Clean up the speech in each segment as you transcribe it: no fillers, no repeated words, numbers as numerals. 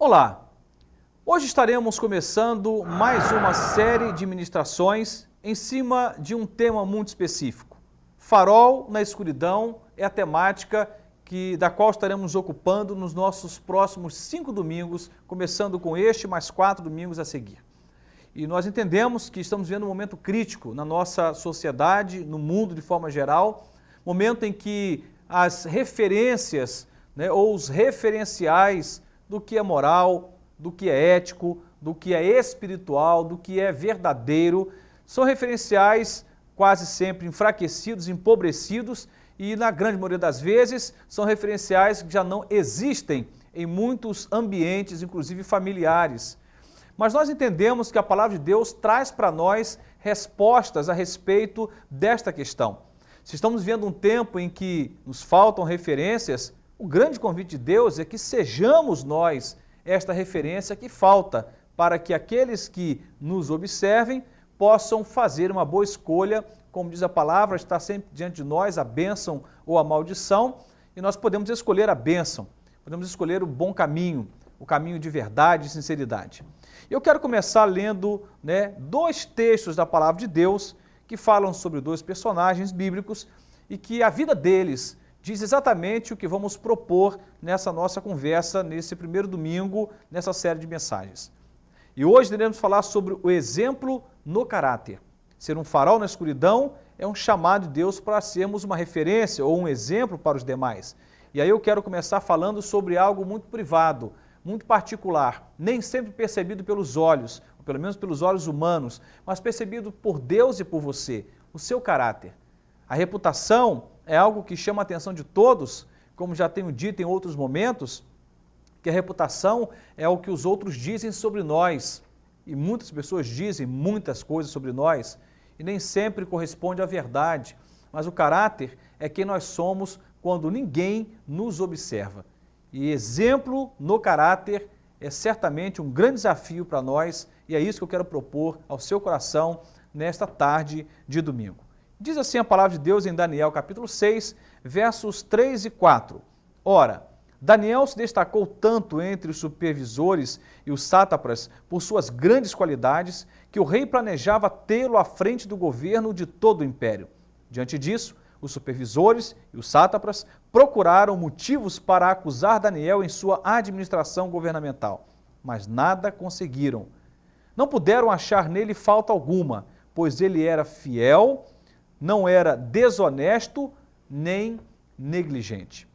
Olá! Hoje estaremos começando mais uma série de ministrações em cima de um tema muito específico. Farol na escuridão é a temática da qual estaremos nos ocupando nos nossos próximos 5 domingos, começando com este, mais 4 domingos a seguir. E nós entendemos que estamos vivendo um momento crítico na nossa sociedade, no mundo de forma geral, momento em que as referências, ou os referenciais do que é moral, do que é ético, do que é espiritual, do que é verdadeiro, são referenciais quase sempre enfraquecidos, empobrecidos e, na grande maioria das vezes, são referenciais que já não existem em muitos ambientes, inclusive familiares. Mas nós entendemos que a palavra de Deus traz para nós respostas a respeito desta questão. Se estamos vivendo um tempo em que nos faltam referências, o grande convite de Deus é que sejamos nós esta referência que falta para que aqueles que nos observem possam fazer uma boa escolha. Como diz a palavra, está sempre diante de nós a bênção ou a maldição, e nós podemos escolher a bênção, podemos escolher o bom caminho, o caminho de verdade e sinceridade. Eu quero começar lendo 2 textos da palavra de Deus que falam sobre 2 personagens bíblicos e que a vida deles diz exatamente o que vamos propor nessa nossa conversa, nesse primeiro domingo, nessa série de mensagens. E hoje iremos falar sobre o exemplo no caráter. Ser um farol na escuridão é um chamado de Deus para sermos uma referência ou um exemplo para os demais. E aí eu quero começar falando sobre algo muito privado, muito particular, nem sempre percebido pelos olhos, ou pelo menos pelos olhos humanos, mas percebido por Deus e por você, o seu caráter. A reputação é algo que chama a atenção de todos, como já tenho dito em outros momentos, que a reputação é o que os outros dizem sobre nós. E muitas pessoas dizem muitas coisas sobre nós e nem sempre corresponde à verdade. Mas o caráter é quem nós somos quando ninguém nos observa. E exemplo no caráter é certamente um grande desafio para nós e é isso que eu quero propor ao seu coração nesta tarde de domingo. Diz assim a palavra de Deus em Daniel capítulo 6, versos 3 e 4. Ora, Daniel se destacou tanto entre os supervisores e os sátrapas por suas grandes qualidades que o rei planejava tê-lo à frente do governo de todo o império. Diante disso, os supervisores e os sátrapas procuraram motivos para acusar Daniel em sua administração governamental, mas nada conseguiram. Não puderam achar nele falta alguma, pois ele era fiel, não era desonesto nem negligente.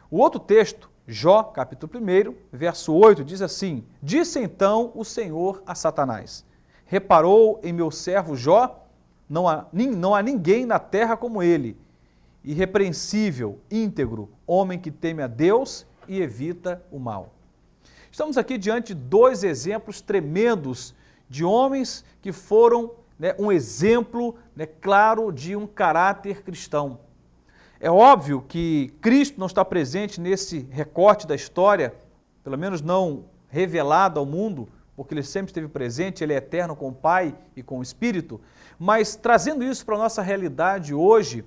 O outro texto, Jó, capítulo 1, verso 8, diz assim: Disse então o Senhor a Satanás: Reparou em meu servo Jó? Não há ninguém na terra como ele, irrepreensível, íntegro, homem que teme a Deus e evita o mal. Estamos aqui diante de 2 exemplos tremendos de homens que foram um exemplo claro de um caráter cristão. É óbvio que Cristo não está presente nesse recorte da história, pelo menos não revelado ao mundo, porque ele sempre esteve presente, ele é eterno com o Pai e com o Espírito, mas trazendo isso para a nossa realidade hoje,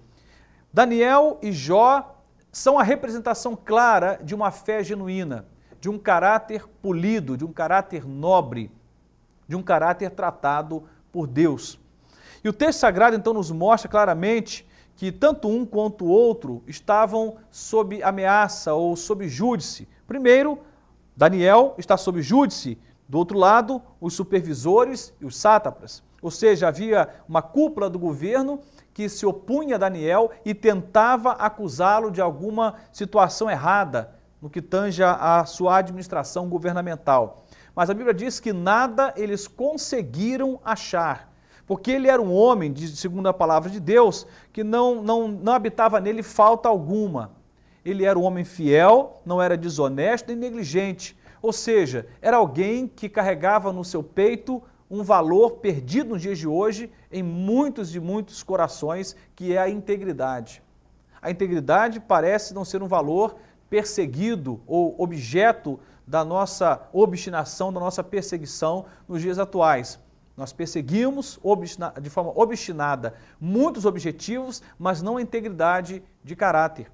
Daniel e Jó são a representação clara de uma fé genuína, de um caráter polido, de um caráter nobre, de um caráter tratado por Deus. E o texto sagrado então nos mostra claramente que tanto um quanto o outro estavam sob ameaça ou sob júdice. Primeiro, Daniel está sob júdice, do outro lado, os supervisores e os sátrapas. Ou seja, havia uma cúpula do governo que se opunha a Daniel e tentava acusá-lo de alguma situação errada no que tange a sua administração governamental. Mas a Bíblia diz que nada eles conseguiram achar, porque ele era um homem, segundo a palavra de Deus, que não habitava nele falta alguma. Ele era um homem fiel, não era desonesto nem negligente, ou seja, era alguém que carregava no seu peito um valor perdido nos dias de hoje em muitos e muitos corações, que é a integridade. A integridade parece não ser um valor perseguido ou objeto da nossa obstinação, da nossa perseguição nos dias atuais. Nós perseguimos de forma obstinada muitos objetivos, mas não a integridade de caráter.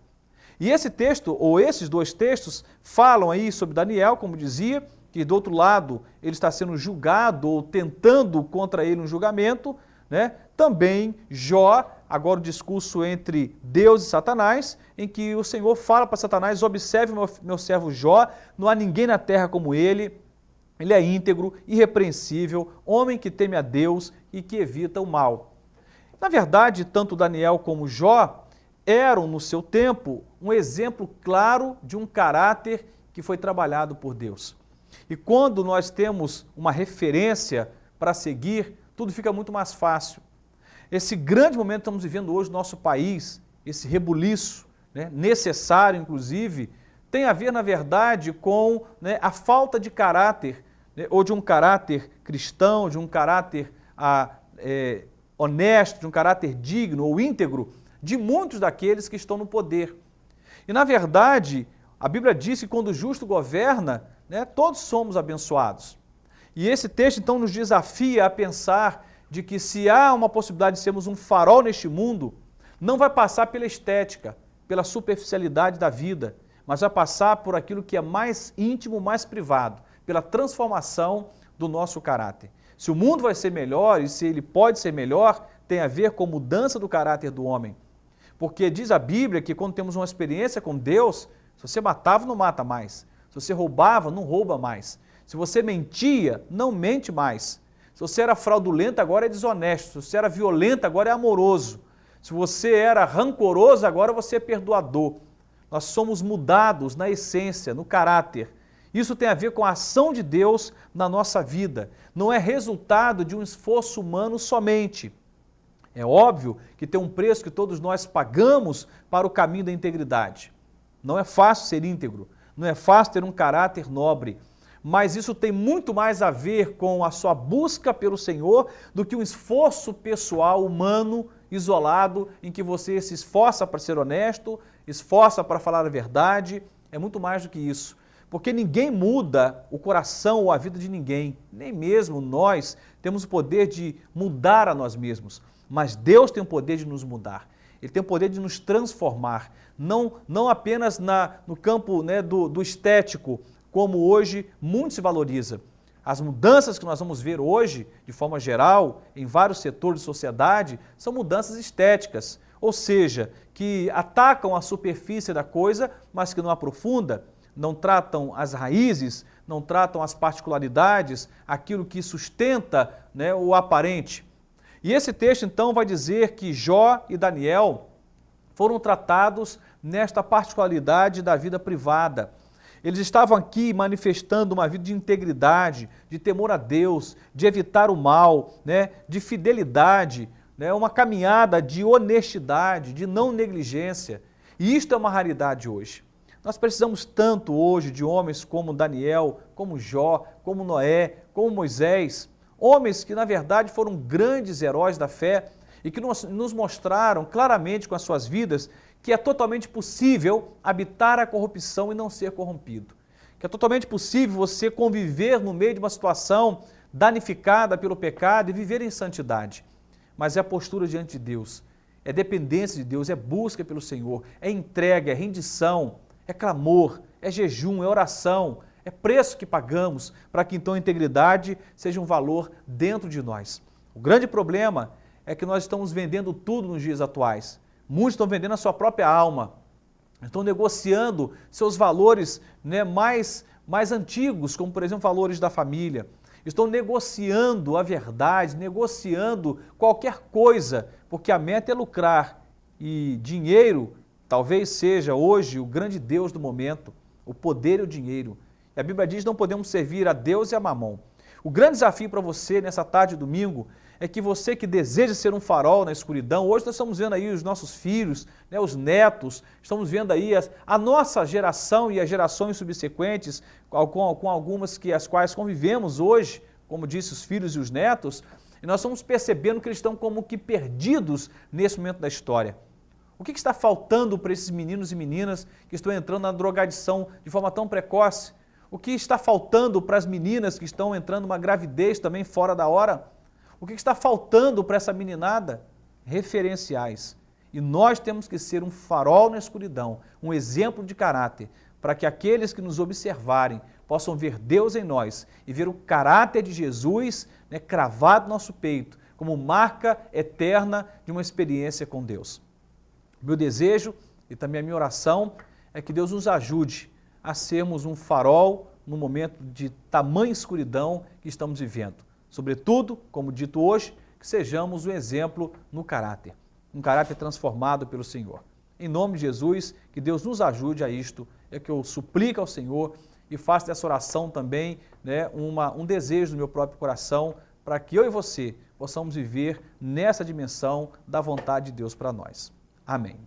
E esse texto, ou esses dois textos, falam aí sobre Daniel, como dizia, que do outro lado ele está sendo julgado ou tentando contra ele um julgamento, né? Também Jó, agora o discurso entre Deus e Satanás, em que o Senhor fala para Satanás: observe meu servo Jó, não há ninguém na terra como ele é íntegro, irrepreensível, homem que teme a Deus e que evita o mal. Na verdade, tanto Daniel como Jó eram, no seu tempo, um exemplo claro de um caráter que foi trabalhado por Deus. E quando nós temos uma referência para seguir, tudo fica muito mais fácil. Esse grande momento que estamos vivendo hoje no nosso país, esse rebuliço, né, necessário inclusive, tem a ver, na verdade, com, né, a falta de caráter, né, ou de um caráter cristão, de um caráter honesto, de um caráter digno ou íntegro, de muitos daqueles que estão no poder. E, na verdade, a Bíblia diz que quando o justo governa, né, todos somos abençoados. E esse texto, então, nos desafia a pensar de que se há uma possibilidade de sermos um farol neste mundo, não vai passar pela estética, pela superficialidade da vida, mas vai passar por aquilo que é mais íntimo, mais privado, pela transformação do nosso caráter. Se o mundo vai ser melhor e se ele pode ser melhor, tem a ver com a mudança do caráter do homem. Porque diz a Bíblia que quando temos uma experiência com Deus, se você matava, não mata mais. Se você roubava, não rouba mais. Se você mentia, não mente mais. Se você era fraudulento, agora é desonesto. Se você era violento, agora é amoroso. Se você era rancoroso, agora você é perdoador. Nós somos mudados na essência, no caráter. Isso tem a ver com a ação de Deus na nossa vida. Não é resultado de um esforço humano somente. É óbvio que tem um preço que todos nós pagamos para o caminho da integridade. Não é fácil ser íntegro, não é fácil ter um caráter nobre, mas isso tem muito mais a ver com a sua busca pelo Senhor do que um esforço pessoal, humano, isolado, em que você se esforça para ser honesto, esforça para falar a verdade. É muito mais do que isso. Porque ninguém muda o coração ou a vida de ninguém, nem mesmo nós temos o poder de mudar a nós mesmos. Mas Deus tem o poder de nos mudar, Ele tem o poder de nos transformar, não apenas no campo, né, do estético, como hoje muito se valoriza. As mudanças que nós vamos ver hoje, de forma geral, em vários setores de sociedade, são mudanças estéticas, ou seja, que atacam a superfície da coisa, mas que não aprofunda, não tratam as raízes, não tratam as particularidades, aquilo que sustenta, né, o aparente. E esse texto, então, vai dizer que Jó e Daniel foram tratados nesta particularidade da vida privada. Eles estavam aqui manifestando uma vida de integridade, de temor a Deus, de evitar o mal, né, de fidelidade, né, uma caminhada de honestidade, de não negligência. E isto é uma raridade hoje. Nós precisamos tanto hoje de homens como Daniel, como Jó, como Noé, como Moisés, homens que, na verdade, foram grandes heróis da fé e que nos mostraram claramente com as suas vidas que é totalmente possível habitar a corrupção e não ser corrompido. Que é totalmente possível você conviver no meio de uma situação danificada pelo pecado e viver em santidade. Mas é a postura diante de Deus, é dependência de Deus, é busca pelo Senhor, é entrega, é rendição, é clamor, é jejum, é oração, é preço que pagamos para que então a integridade seja um valor dentro de nós. O grande problema é que nós estamos vendendo tudo nos dias atuais. Muitos estão vendendo a sua própria alma, estão negociando seus valores, né, mais antigos, como por exemplo valores da família. Estão negociando a verdade, negociando qualquer coisa, porque a meta é lucrar. E dinheiro talvez seja hoje o grande Deus do momento, o poder e o dinheiro. E a Bíblia diz que não podemos servir a Deus e a Mamon. O grande desafio para você nessa tarde de domingo é que você que deseja ser um farol na escuridão, hoje nós estamos vendo aí os nossos filhos, né, os netos, estamos vendo aí a nossa geração e as gerações subsequentes, com algumas as quais convivemos hoje, como disse, os filhos e os netos, e nós estamos percebendo que eles estão como que perdidos nesse momento da história. O que está faltando para esses meninos e meninas que estão entrando na drogadição de forma tão precoce? O que está faltando para as meninas que estão entrando numa gravidez também fora da hora? O que está faltando para essa meninada? Referenciais. E nós temos que ser um farol na escuridão, um exemplo de caráter, para que aqueles que nos observarem possam ver Deus em nós e ver o caráter de Jesus, né, cravado no nosso peito, como marca eterna de uma experiência com Deus. Meu desejo e também a minha oração é que Deus nos ajude a sermos um farol no momento de tamanha escuridão que estamos vivendo. Sobretudo, como dito hoje, que sejamos um exemplo no caráter, um caráter transformado pelo Senhor. Em nome de Jesus, que Deus nos ajude a isto, é que eu suplico ao Senhor e faço dessa oração também, né, um desejo do meu próprio coração, para que eu e você possamos viver nessa dimensão da vontade de Deus para nós. Amém.